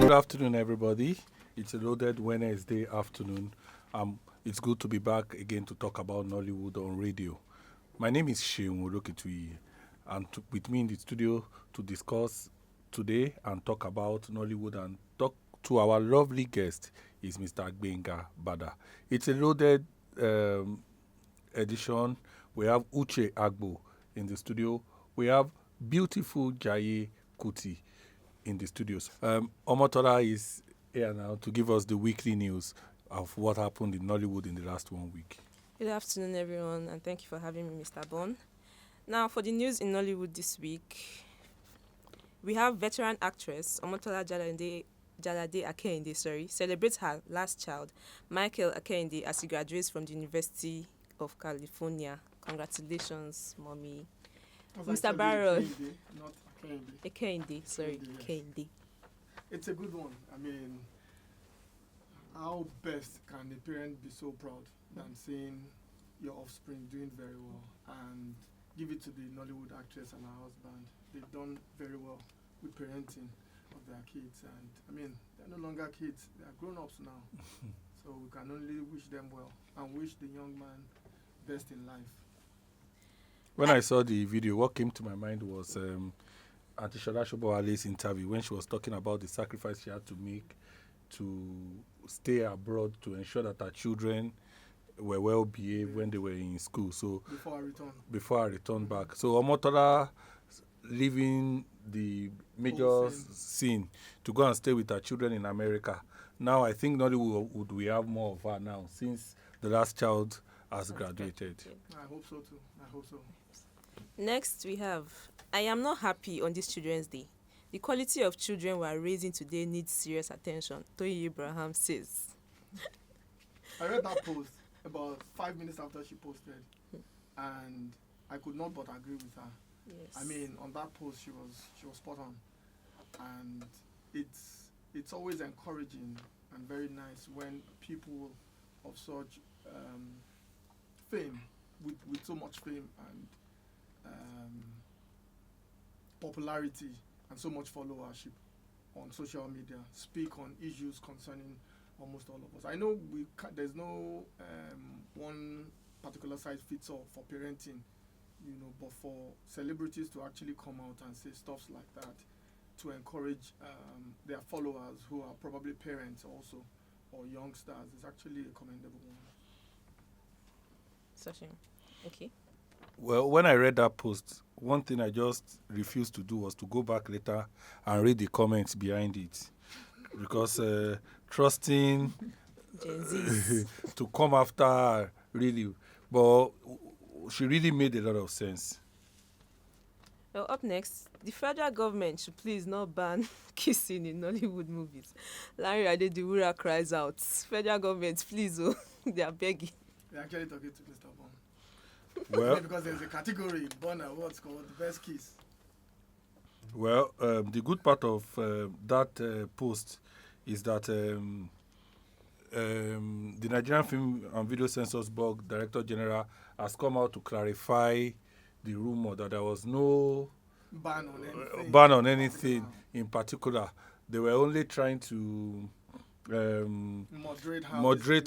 Good afternoon, everybody. It's a loaded Wednesday afternoon. It's good to be back again to talk about Nollywood on radio. My name is Seun Oloketuyi, and with me in the studio to discuss today and talk about Nollywood and talk to our lovely guest is Mr. Gbenga Bada. It's a loaded edition. We have Uche Agbo in the studio. We have beautiful Jaye Kuti in the studios. Omotola is here now to give us the weekly news of what happened in Nollywood in the last 1 week. Good afternoon, everyone, and thank you for having me, Mr. Bon. Now, for the news in Nollywood this week, we have veteran actress Omotola Jalade Akinde, celebrates her last child, Michael Akinde, as he graduates from the University of California. Congratulations, mommy. Mr. Baron. Not Akinde. Akinde, sorry, Akinde, yes. Akinde. It's a good one. I mean, how best can a parent be so proud than seeing your offspring doing very well, and give it to the Nollywood actress and her husband. They've done very well with parenting of their kids, and I mean, they're no longer kids, they are grown-ups now. So we can only wish them well and wish the young man best in life. When I saw the video, what came to my mind was Auntie Shola Shobowale's interview when she was talking about the sacrifice she had to make to stay abroad to ensure that her children were well behaved when they were in school. So before I returned back. So Omotola leaving the major scene to go and stay with her children in America. Now I think Nollywood we have more of her now since the last child has graduated. I hope so too. I hope so. Next, we have I am not happy on this Children's Day. The quality of children we are raising today needs serious attention, Toyi Abraham says. I read that post about 5 minutes after she posted, and I could not but agree with her. Yes. I mean, on that post, she was spot on, and it's always encouraging and very nice when people of such fame, with so much fame and popularity and so much followership on social media speak on issues concerning almost all of us. I know there's no one particular size fits all for parenting, but for celebrities to actually come out and say stuff like that to encourage their followers who are probably parents also or youngsters is actually a commendable one. Session. Okay. Well, when I read that post, one thing I just refused to do was to go back later and read the comments behind it. Because trusting to come after her, really. But she really made a lot of sense. Well, up next, the federal government should please not ban kissing in Nollywood movies. Larry Adediwura cries out, federal government, please, they are begging. They're actually talking to Mr. Bon. Well, because there's a category, Bon Awards, called Best Kiss. Well, the good part of that post is that the Nigerian Film and Video Censors Board Director General has come out to clarify the rumor that there was no ban on anything in particular. They were only trying to moderate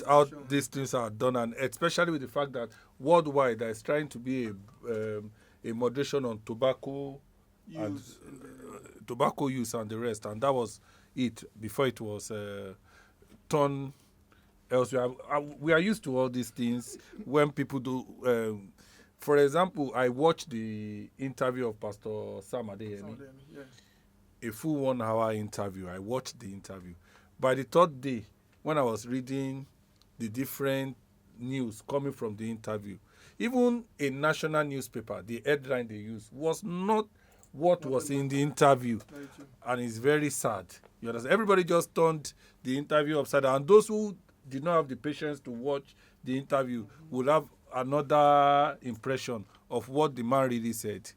how these things are done, and especially with the fact that worldwide there is trying to be a moderation on tobacco use and the rest, and that was it before it was turned elsewhere. We are used to all these things when people do. For example, I watched the interview of Pastor Sam Adeyemi, yes. A full 1 hour interview. I watched the interview. By the third day, when I was reading the different news coming from the interview, even a national newspaper, the headline they used was not what was in the interview. And it's very sad. You understand? Everybody just turned the interview upside down. And those who did not have the patience to watch the interview will have another impression of what the man really said.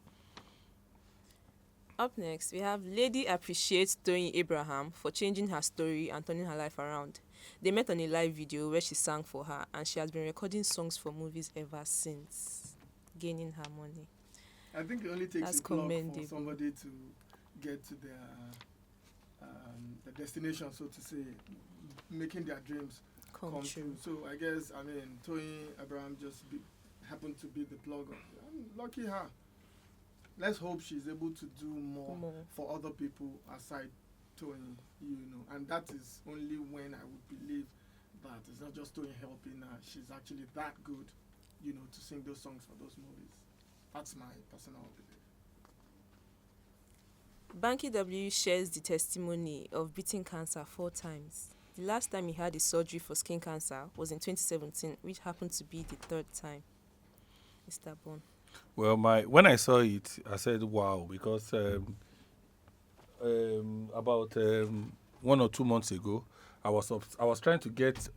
Up next, we have Lady appreciates Toyin Abraham for changing her story and turning her life around. They met on a live video where she sang for her, and she has been recording songs for movies ever since, gaining her money. I think it only takes That's a plug for commendable. somebody to get to the destination, so to say, making their dreams Come true. So I guess, Toyin Abraham happened to be the plug. Lucky her. Let's hope she's able to do more for other people aside Toyin, and that is only when I would believe that it's not just Toyin helping her. She's actually that good, to sing those songs for those movies. That's my personal belief. Banky W shares the testimony of beating cancer 4 times. The last time he had his surgery for skin cancer was in 2017, which happened to be the 3rd time. Mr. Bon. Well, when I saw it, I said, wow, because about 1 or 2 months ago, I was trying to get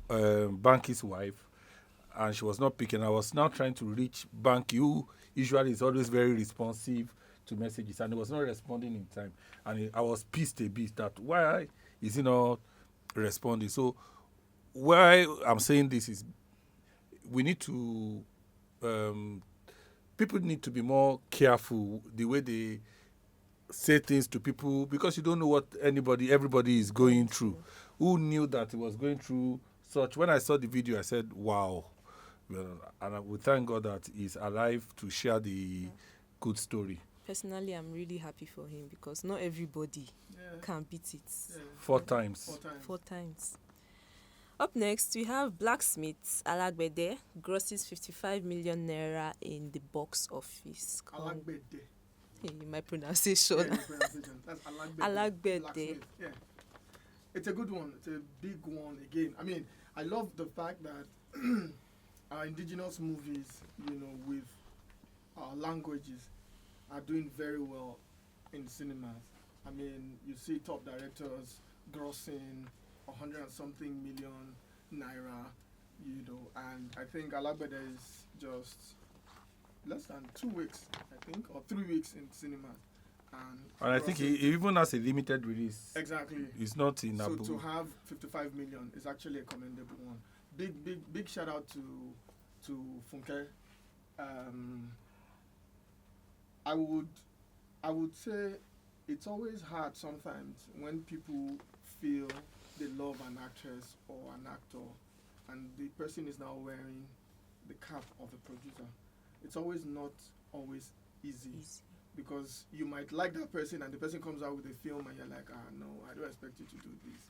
Banky's wife, and she was not picking. I was now trying to reach Banky, who usually is always very responsive to messages, and he was not responding in time. And I was pissed a bit that why is he not responding? So why I'm saying this is we need to people need to be more careful the way they say things to people, because you don't know what everybody is going through. Who knew that he was going through such? When I saw the video, I said, wow. And I would thank God that he's alive to share the good story. Personally, I'm really happy for him because not everybody can beat it. 4 times. 4 times. Up next, we have Blacksmith Alagbede grosses 55 million naira in the box office. Alagbede. My pronunciation. Yeah, that's Alagbede. Yeah. It's a good one. It's a big one again. I love the fact that our indigenous movies, with our languages, are doing very well in cinemas. You see top directors grossing 100 and something million naira, and I think Alagbede is just less than 2 weeks, I think, or 3 weeks in cinemas. And I think he even has a limited release. Exactly. It's not in So Abu. to have 55 million is actually a commendable one. Big shout out to Funke. I would say it's always hard sometimes when people feel they love an actress or an actor and the person is now wearing the cap of the producer. It's not always easy. Because you might like that person and the person comes out with a film and you're like, no, I don't expect you to do this.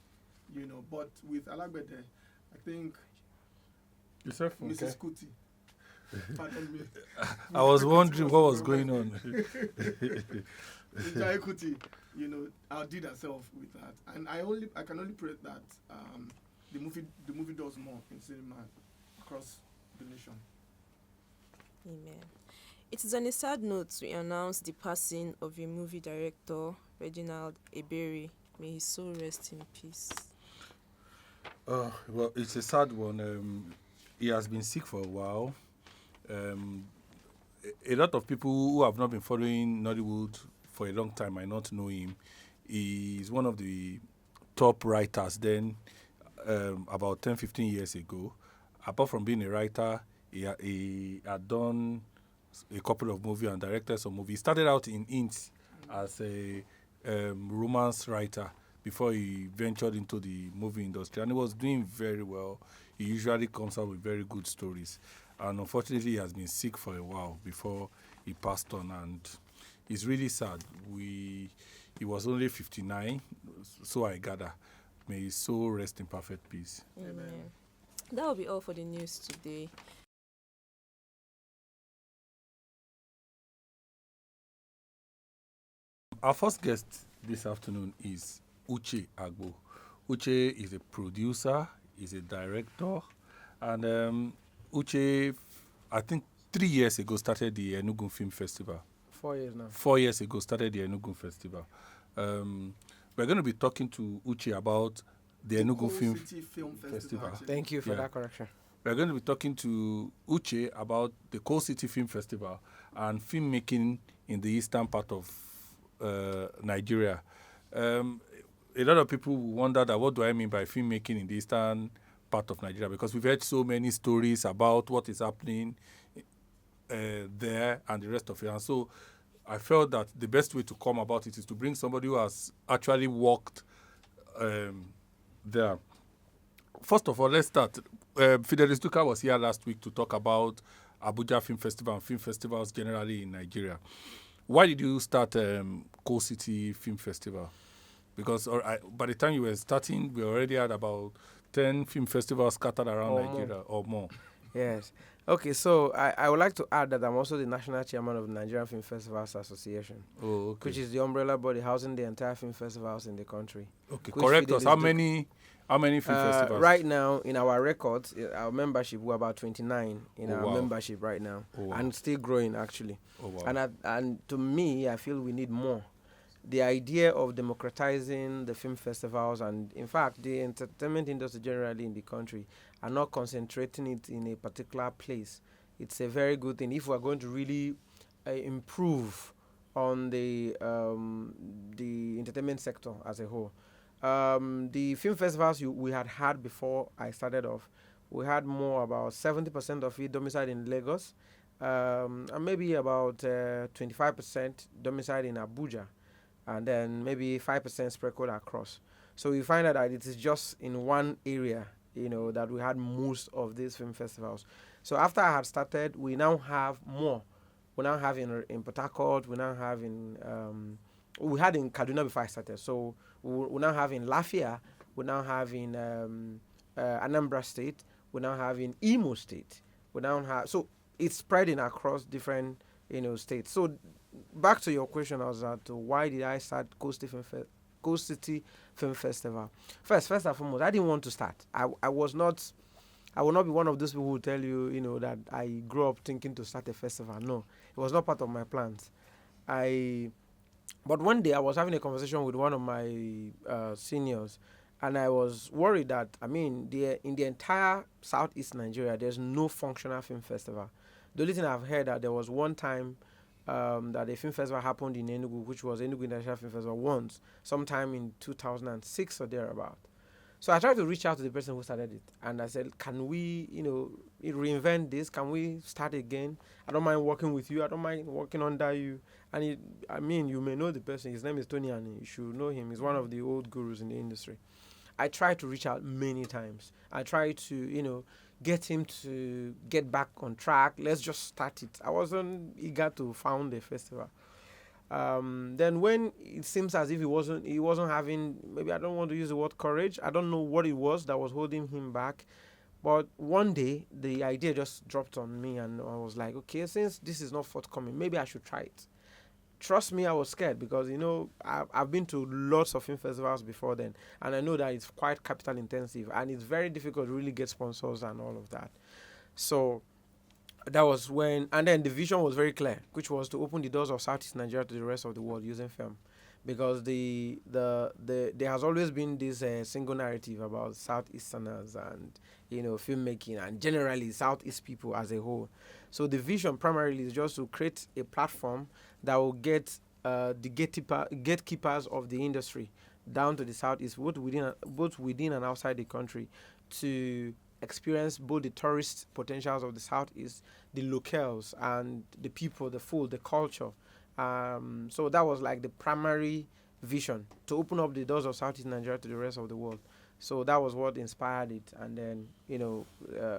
But with Alagbede, I think Mrs. Kuti. Pardon me. I was wondering what was going on. Mrs. Kuti, outdid herself with that. And I can only pray that the movie does more in cinema across the nation. Amen. It is on a sad note we announce the passing of a movie director, Reginald Ebere. May his soul rest in peace. Well, it's a sad one. He has been sick for a while. A lot of people who have not been following Nollywood for a long time might not know him. He is one of the top writers then, about 10, 15 years ago. Apart from being a writer, he had done a couple of movies and directed some movies. He started out in Int as a romance writer before he ventured into the movie industry, and he was doing very well. He usually comes out with very good stories, and unfortunately he has been sick for a while before he passed on, and it's really sad. He was only 59, so I gather. May his soul rest in perfect peace. Amen. That will be all for the news today. Our first guest this afternoon is Uche Agbo. Uche is a producer, is a director, and Uche, I think 3 years ago, started the Enugu Film Festival. 4 years now. 4 years ago, started the Enugu Festival. We're going to be talking to Uche about the Enugu Film Festival. Thank you for that correction. We're going to be talking to Uche about the Coal City Film Festival and filmmaking in the eastern part of Nigeria. A lot of people wonder that what do I mean by filmmaking in the eastern part of Nigeria, because we've heard so many stories about what is happening there and the rest of it. And so I felt that the best way to come about it is to bring somebody who has actually worked there. First of all, let's start. Fidelis Duka was here last week to talk about Abuja Film Festival and film festivals generally in Nigeria. Why did you start Coal City Film Festival? Because by the time you were starting, we already had about 10 film festivals scattered around Nigeria or more. Yes. Okay, so I would like to add that I'm also the national chairman of the Nigerian Film Festivals Association, which is the umbrella body housing the entire film festivals in the country. Okay, correct us. How many film festivals? Right now, in our records, our membership, we're about 29 in our membership right now, and still growing actually. Oh, wow. And to me, I feel we need more. The idea of democratizing the film festivals and, in fact, the entertainment industry generally in the country are not concentrating it in a particular place. It's a very good thing if we're going to really improve on the entertainment sector as a whole. The film festivals we had before I started off, we had more about 70% of it domiciled in Lagos, and maybe about 25% domiciled in Abuja, and then maybe 5% sprinkled across. So we find out that it is just in one area, that we had most of these film festivals. So after I had started, we now have more. We now have in Port Harcourt, we now have we had in Kaduna before I started. So we now have in Lafia, we now have in Anambra State, we now have in Imo State. We now have, so it's spreading across different, states. So back to your question, why did I start Coal City Film Festival? First and foremost, I didn't want to start. I will not be one of those people who tell you, that I grew up thinking to start a festival. No, it was not part of my plans. But one day I was having a conversation with one of my seniors, and I was worried that, in the entire Southeast Nigeria, there's no functional film festival. The only thing I've heard that there was one time that a film festival happened in Enugu, which was Enugu International Film Festival once, sometime in 2006 or thereabout. So I tried to reach out to the person who started it, and I said, can we, reinvent this? Can we start again? I don't mind working with you. I don't mind working under you. And you may know the person. His name is Tony, and you should know him. He's one of the old gurus in the industry. I tried to reach out many times. I tried to, get him to get back on track. Let's just start it. I wasn't eager to found a festival. Then when it seems as if he wasn't having, maybe I don't want to use the word courage. I don't know what it was that was holding him back. But one day, the idea just dropped on me, and I was like, okay, since this is not forthcoming, maybe I should try it. Trust me, I was scared because, I've been to lots of film festivals before then, and I know that it's quite capital intensive, and it's very difficult to really get sponsors and all of that. So that was when, and then the vision was very clear, which was to open the doors of Southeast Nigeria to the rest of the world using film. Because there has always been this single narrative about Southeasterners and, filmmaking and generally Southeast people as a whole. So the vision primarily is just to create a platform that will get the gatekeepers of the industry down to the Southeast, both within and outside the country, to experience both the tourist potentials of the Southeast, the locales, and the people, the food, the culture. So that was like the primary vision, to open up the doors of Southeast Nigeria to the rest of the world. So that was what inspired it. And then, we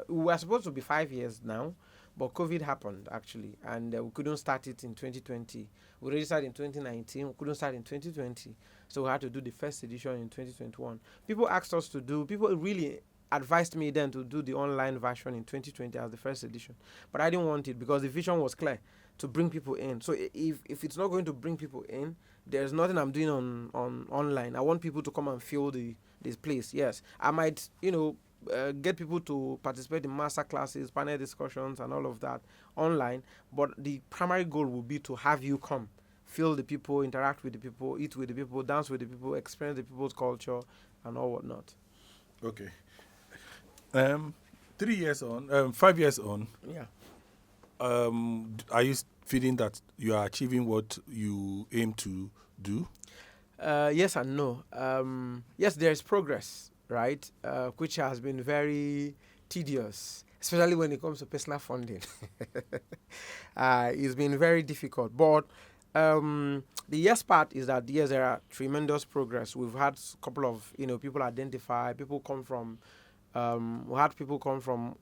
were supposed to be 5 years now, but COVID happened actually, and we couldn't start it in 2020. We already started in 2019, we couldn't start in 2020. So we had to do the first edition in 2021. People really advised me then to do the online version in 2020 as the first edition. But I didn't want it because the vision was clear, to bring people in. So if it's not going to bring people in, there's nothing I'm doing on online. I want people to come and feel this place. Yes, I might, get people to participate in master classes, panel discussions, and all of that online. But the primary goal will be to have you come, feel the people, interact with the people, eat with the people, dance with the people, experience the people's culture, and all whatnot. Okay. 3 years on, 5 years on. Yeah. Are you feeling that you are achieving what you aim to do? Yes and no. Yes, there is progress, right? Which has been very tedious, especially when it comes to personal funding. It's been very difficult. But the yes part is that yes, there are tremendous progress. We've had a couple of people identify, people come from. We had people come from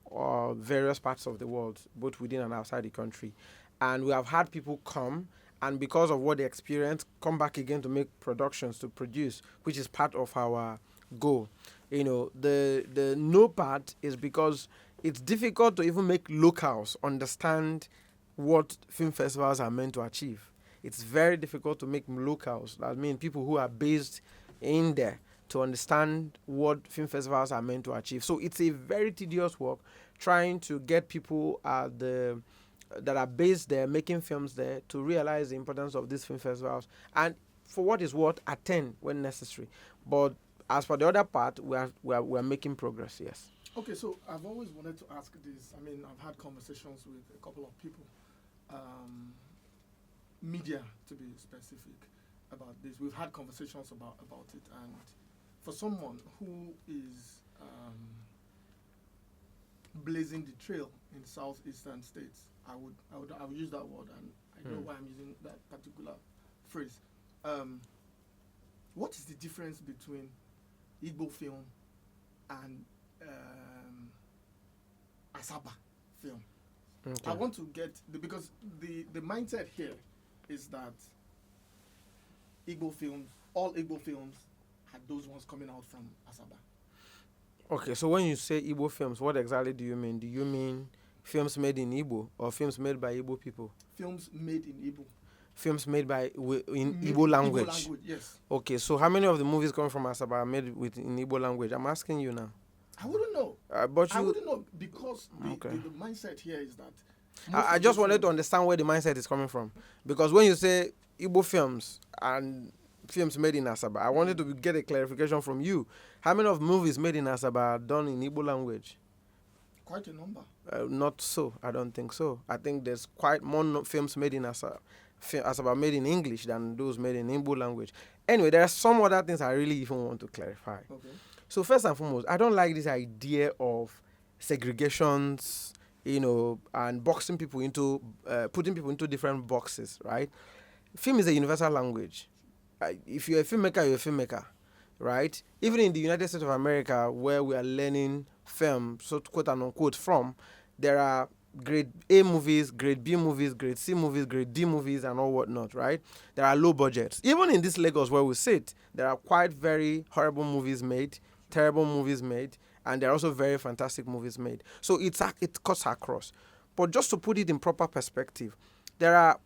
various parts of the world, both within and outside the country, and we have had people come and because of what they experience, come back again to make productions to produce, which is part of our goal. The no part is because it's difficult to even make locals understand what film festivals are meant to achieve. It's very difficult to make locals, that means people who are based in there, to understand what film festivals are meant to achieve. So it's a very tedious work trying to get people that are based there, making films there, to realize the importance of these film festivals and, for what is worth, attend when necessary. But as for the other part, we're making progress. Yes. Okay, so I've always wanted to ask this. I mean, I've had conversations with a couple of people, media to be specific, about this. We've had conversations about it, and for someone who is blazing the trail in southeastern states, I would use that word, and I know why I'm using that particular phrase. What is the difference between Igbo film and Asaba film? Okay. I want to get because the mindset here is that all Igbo films had those ones coming out from Asaba. Okay, so when you say Igbo films, what exactly do you mean? Do you mean films made in Igbo or films made by Igbo people? Films made in Igbo. Films made in Igbo language. Igbo language, yes. Okay, so how many of the movies coming from Asaba are made in Igbo language? I'm asking you now. I wouldn't know. I wouldn't know because the mindset here is that. I just wanted to understand where the mindset is coming from, because when you say Igbo films and films made in Asaba, I wanted to get a clarification from you. How many of movies made in Asaba are done in Igbo language? Quite a number. Not so. I don't think so. I think there's quite more films made in Asaba made in English than those made in Igbo language. Anyway, there are some other things I really even want to clarify. Okay. So first and foremost, I don't like this idea of segregations, and boxing people into, putting people into different boxes, right? Film is a universal language. If you're a filmmaker, you're a filmmaker, right? Even in the United States of America, where we are learning film, so quote and unquote, from, there are grade A movies, grade B movies, grade C movies, grade D movies, and all whatnot, right? There are low budgets. Even in this Lagos where we sit, there are quite very horrible movies made, terrible movies made, and there are also very fantastic movies made. So it cuts across. But just to put it in proper perspective, there are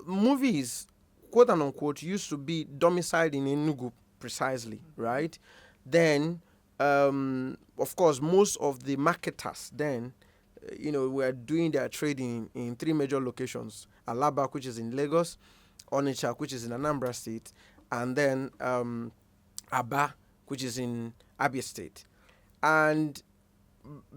movies, quote and unquote, used to be domiciled in Enugu precisely, right? Then, of course, most of the marketers then, were doing their trading in three major locations: Alaba, which is in Lagos; Onitsha, which is in Anambra State; and then Aba, which is in Abia State. And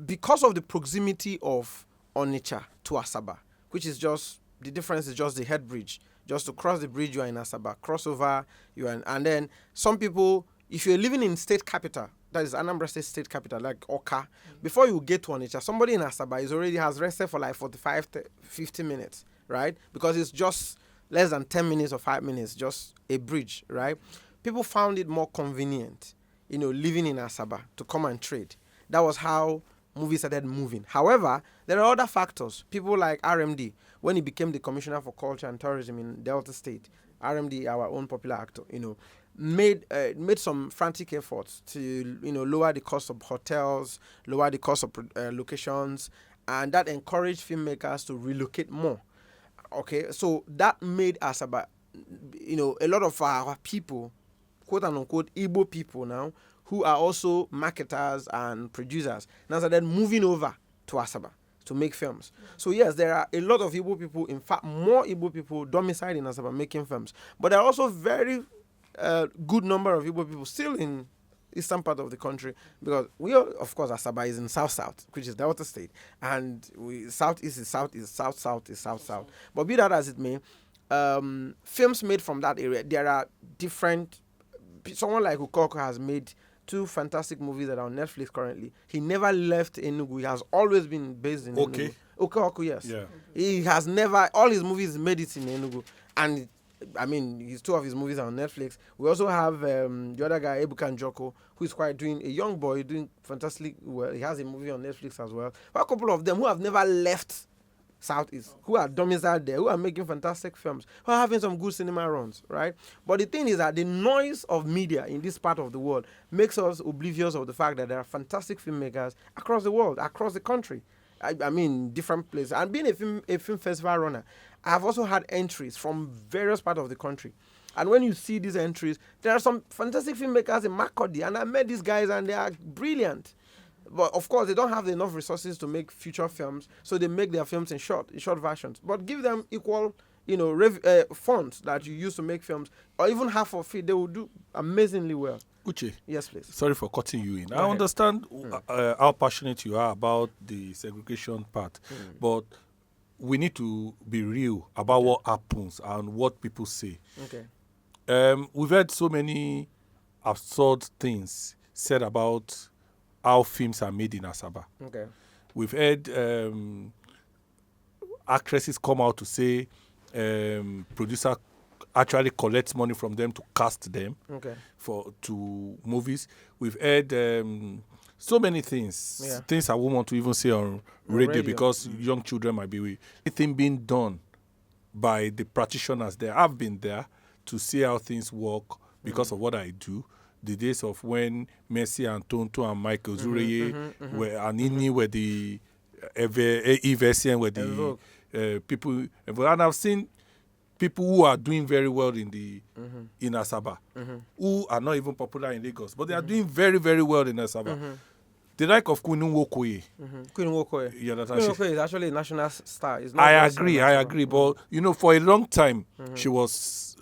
because of the proximity of Onitsha to Asaba, which is just, the difference is just the head bridge. Just to cross the bridge, you are in Asaba. Crossover, you are in, and then some people, if you're living in state capital, that is Anambra State capital, like Oka, before you get to Onitsha, somebody in Asaba has rested for like 45 to 50 minutes, right? Because it's just less than 10 minutes or 5 minutes, just a bridge, right? People found it more convenient, living in Asaba to come and trade. That was how movies started moving. However, there are other factors. People like RMD, when he became the Commissioner for Culture and Tourism in Delta State, RMD, our own popular actor, made some frantic efforts to, lower the cost of hotels, lower the cost of locations, and that encouraged filmmakers to relocate more. Okay, so that made Asaba, a lot of our people, quote and unquote, Igbo people now, who are also marketers and producers, now started moving over to Asaba to make films. So yes, there are a lot of Igbo people, in fact, more Igbo people domiciled in Asaba making films. But there are also very good number of Igbo people still in eastern part of the country, because of course, Asaba is in South-South, which is Delta State, and Southeast is Southeast, South-South is South-South. But be that as it may, films made from that area. There are different. Someone like Ukoko has made 2 fantastic movies that are on Netflix currently. He never left Enugu. He has always been based in Okay. Enugu. Ukoko, yes. Yeah. He has never. All his movies made it in Enugu, and I mean, his 2 of his movies are on Netflix. We also have the other guy, Ebuka Njoko, who is quite doing a young boy doing fantastic well. He has a movie on Netflix as well. But a couple of them who have never left Southeast, who are domiciled there, who are making fantastic films, who are having some good cinema runs, right? But the thing is that the noise of media in this part of the world makes us oblivious of the fact that there are fantastic filmmakers across the world, across the country. I mean, different places. And being a film festival runner, I've also had entries from various parts of the country. And when you see these entries, there are some fantastic filmmakers in Makurdi, and I met these guys, and they are brilliant. But of course, they don't have enough resources to make feature films, so they make their films in short versions. But give them equal, funds that you use to make films, or even half of it, they will do amazingly well. Uche, Yes, please. sorry for cutting you in. Go I ahead. understand how passionate you are about the segregation part, but we need to be real about what happens and what people say. Okay. We've heard so many absurd things said about how films are made in Asaba. Okay. We've heard actresses come out to say producer actually collects money from them to cast them Okay. to movies. We've heard so many things, Yeah. things I won't want to even say on radio, radio. because young children might be with. Anything being done by the practitioners there. I've been there to see how things work because of what I do. The days of when Messi and Tonto and Michael Zureye and Inni were the Evesian were the people. And I've seen people who are doing very well in in Asaba, who are not even popular in Lagos, but they are doing very, very well in Asaba. The like of Queen Nwokoye. Queen Nwokoye. Yeah, that's Queen she- Nwokoye is actually a national star. It's not I just agree, international. but for a long time, she was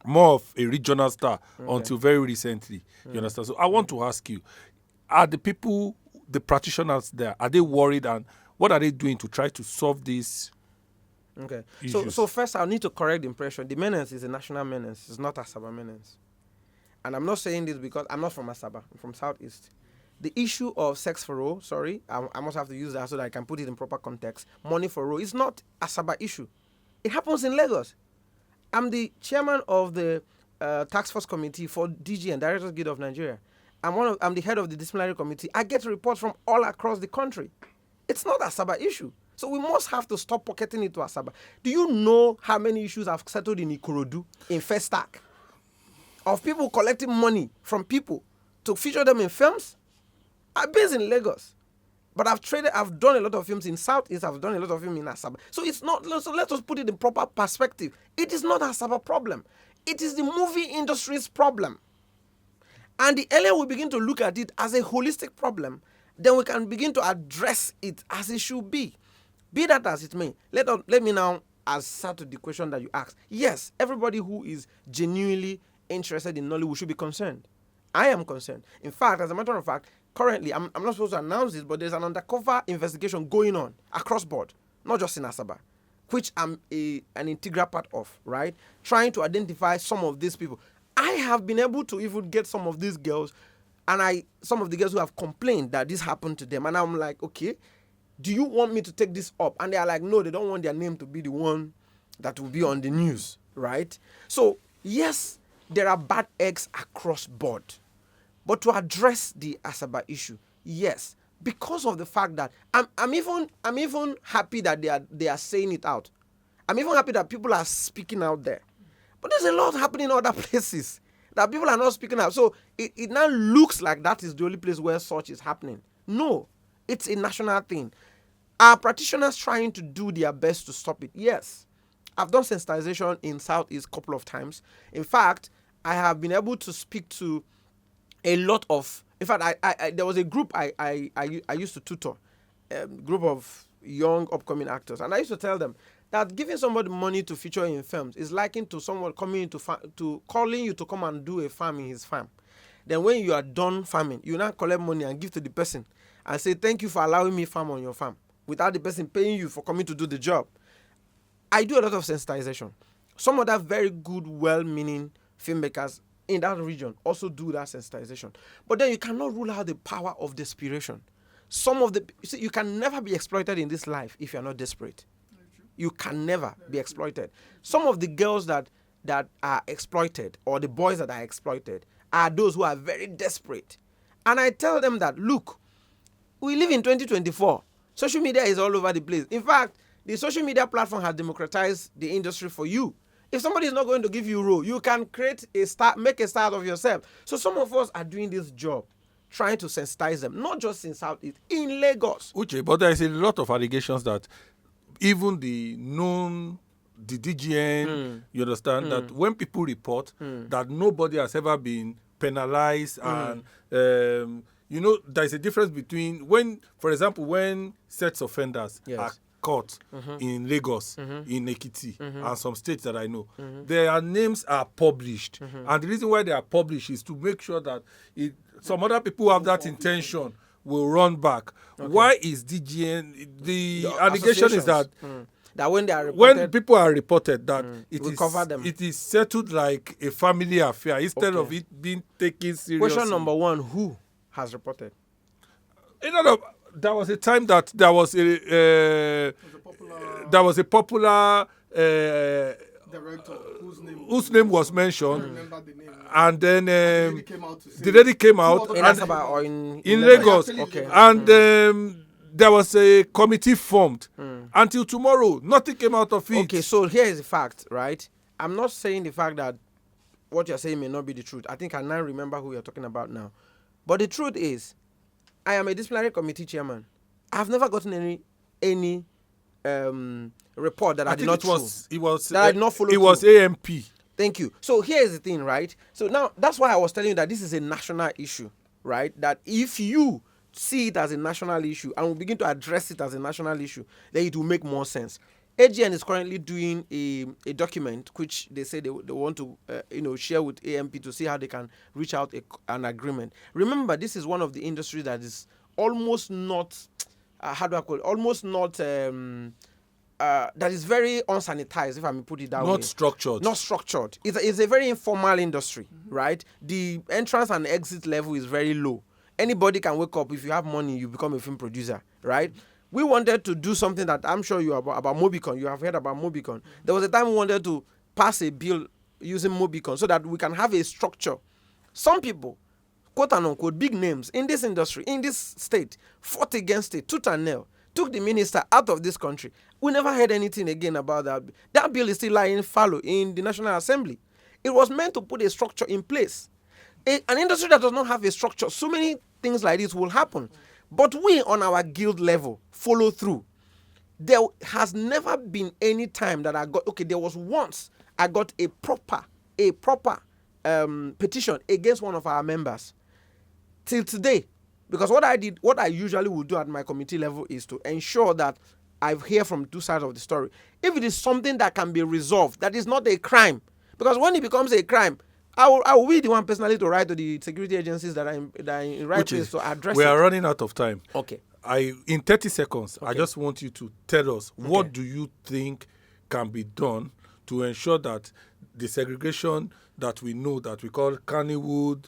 more of a regional star until very recently. You understand? So I want to ask you, are the people, the practitioners there, are they worried, and what are they doing to try to solve this? Okay. Issues. So first, I'll need to correct the impression. The menace is a national menace. It's not Asaba menace. And I'm not saying this because I'm not from Asaba. I'm from Southeast. The issue of sex for all, sorry, I must have to use that so that I can put it in proper context. Money for all is not Asaba issue. It happens in Lagos. I'm the chairman of the task force committee for DG and Directors Guild of Nigeria. I'm the head of the disciplinary committee. I get reports from all across the country. It's not Asaba issue. So we must have to stop pocketing it to Asaba. Do you know how many issues I've settled in Ikorodu, in Festac, of people collecting money from people to feature them in films? I'm based in Lagos. But I've done a lot of films in Southeast, I've done a lot of films in Asaba. So it's not, so let us put it in proper perspective. It is not Asaba problem. It is the movie industry's problem. And the earlier we begin to look at it as a holistic problem, then we can begin to address it as it should be. Be that as it may, let me now answer to the question that you asked. Yes, everybody who is genuinely interested in Nollywood should be concerned. I am concerned. In fact, as a matter of fact, currently, I'm not supposed to announce this, but there's an undercover investigation going on across board, not just in Asaba, which I'm an integral part of, right? Trying to identify some of these people. I have been able to even get some of these girls, and some of the girls who have complained that this happened to them, and I'm like, okay, do you want me to take this up? And they are like, no, they don't want their name to be the one that will be on the news, right? So, yes, there are bad eggs across board. But to address the Asaba issue, yes, because of the fact that I'm even happy that they are saying it out. I'm even happy that people are speaking out there. But there's a lot happening in other places that people are not speaking out. So it now looks like that is the only place where such is happening. No, it's a national thing. Are practitioners trying to do their best to stop it? Yes. I've done sensitization in Southeast a couple of times. In fact, I have been able to speak to a lot of, in fact, I there was a group I used to tutor, a group of young upcoming actors, and I used to tell them that giving somebody money to feature in films is likened to someone coming to calling you to come and do a farm in his farm. Then when you are done farming, you now collect money and give to the person and say, thank you for allowing me farm on your farm, without the person paying you for coming to do the job. I do a lot of sensitization. Some other very good, well-meaning filmmakers in that region also do that sensitization. But then you cannot rule out the power of desperation. You can never be exploited in this life if you're not desperate. You can never be exploited. Some of the girls that are exploited, or the boys that are exploited, are those who are very desperate. And I tell them that, look, we live in 2024. Social media is all over the place. In fact, the social media platform has democratized the industry for you. If somebody is not going to give you a role, you can make a start of yourself. So some of us are doing this job, trying to sensitize them, not just in Southeast, in Lagos. Uche, but there is a lot of allegations that even the DGN, you understand, that when people report that nobody has ever been penalized and there is a difference between when, for example, when sex offenders are caught in Lagos, in Ekiti, and some states that I know, their names are published. And the reason why they are published is to make sure that some other people who have that intention will run back. Why is DGN, the allegation is that that when they are reported, when people are reported that it is settled like a family affair instead of it being taken seriously. Question number one, who has reported? There was a time that there was a popular director whose name was mentioned. I remember the name. And then the lady came out in Asaba or in Lagos. Okay. And there was a committee formed. Until tomorrow, nothing came out of it. Okay, so here is the fact, right? I'm not saying the fact that what you're saying may not be the truth. I think I now remember who you're talking about now. But the truth is, I am a disciplinary committee chairman. I've never gotten any report that I did not follow. I did not follow. It was AMP. Thank you. So here is the thing, right? So now that's why I was telling you that this is a national issue, right? That if you see it as a national issue and we begin to address it as a national issue, then it will make more sense. AGN is currently doing a document which they say they want to share with AMP to see how they can reach out an agreement. Remember, this is one of the industries that is almost not that is very unsanitized, if I may put it that way. Not structured. Not structured. It's a very informal industry, right? The entrance and exit level is very low. Anybody can wake up. If you have money, you become a film producer, right? We wanted to do something that I'm sure you about Mobicon. You have heard about Mobicon. There was a time we wanted to pass a bill using Mobicon so that we can have a structure. Some people, quote and unquote, big names in this industry, in this state, fought against it, tooth and nail, took the minister out of this country. We never heard anything again about that. That bill is still lying fallow in the National Assembly. It was meant to put a structure in place. An industry that does not have a structure, so many things like this will happen. But we, on our guild level, follow through. There has never been any time that there was once I got a proper petition against one of our members. Till today, because what I usually would do at my committee level is to ensure that I hear from two sides of the story. If it is something that can be resolved, that is not a crime. Because when it becomes a crime, I will be the one personally to write to the security agencies that are in right place to address it. We are running out of time. Okay. In 30 seconds, I just want you to tell us what do you think can be done to ensure that the segregation that we know that we call Kannywood,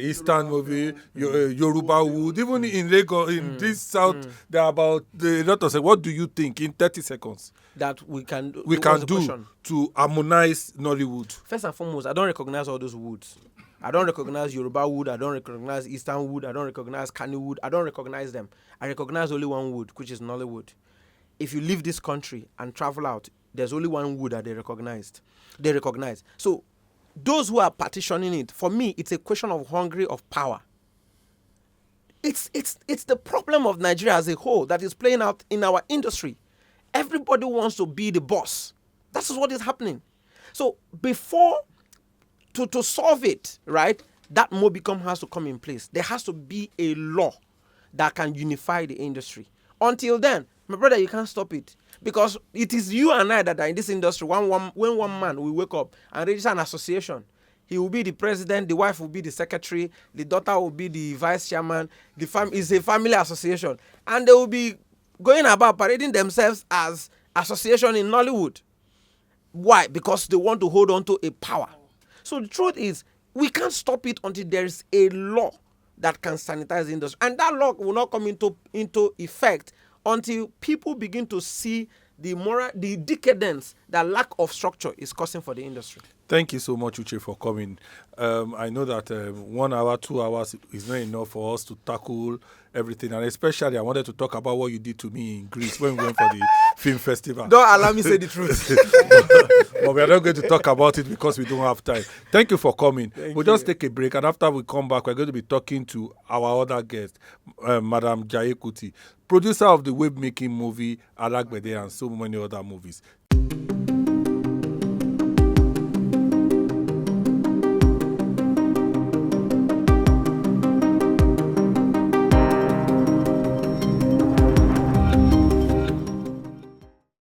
Eastern movie, Yoruba wood, even in Lagos, in this South, there are about a lot of. What do you think in 30 seconds that we can do to harmonize Nollywood? First and foremost, I don't recognize all those woods. I don't recognize Yoruba wood. I don't recognize Eastern wood. I don't recognize Kannywood. I don't recognize them. I recognize only one wood, which is Nollywood. If you leave this country and travel out, there's only one wood that they recognize. So those who are partitioning it, for me, it's a question of hungry of power. It's the problem of Nigeria as a whole that is playing out in our industry. Everybody wants to be the boss. That's what is happening. So before to solve it, right, that Mobicom has to come in place. There has to be a law that can unify the industry. Until then, my brother, you can't stop it. Because it is you and I that are in this industry. When one man will wake up and register an association, he will be the president, the wife will be the secretary, the daughter will be the vice chairman. It's a family association. And they will be going about parading themselves as association in Nollywood. Why? Because they want to hold on to a power. So the truth is, we can't stop it until there is a law that can sanitize the industry. And that law will not come into effect until people begin to see the decadence that lack of structure is causing for the industry. Thank you so much, Uche, for coming. I know that 1 hour, 2 hours is not enough for us to tackle everything. And especially, I wanted to talk about what you did to me in Greece when we went for the film festival. Don't allow me to say the truth. But we are not going to talk about it because we don't have time. Thank you for coming. We'll just take a break. And after we come back, we're going to be talking to our other guest, Madam Jaye Kuti, producer of the web-making movie Alagbede and so many other movies.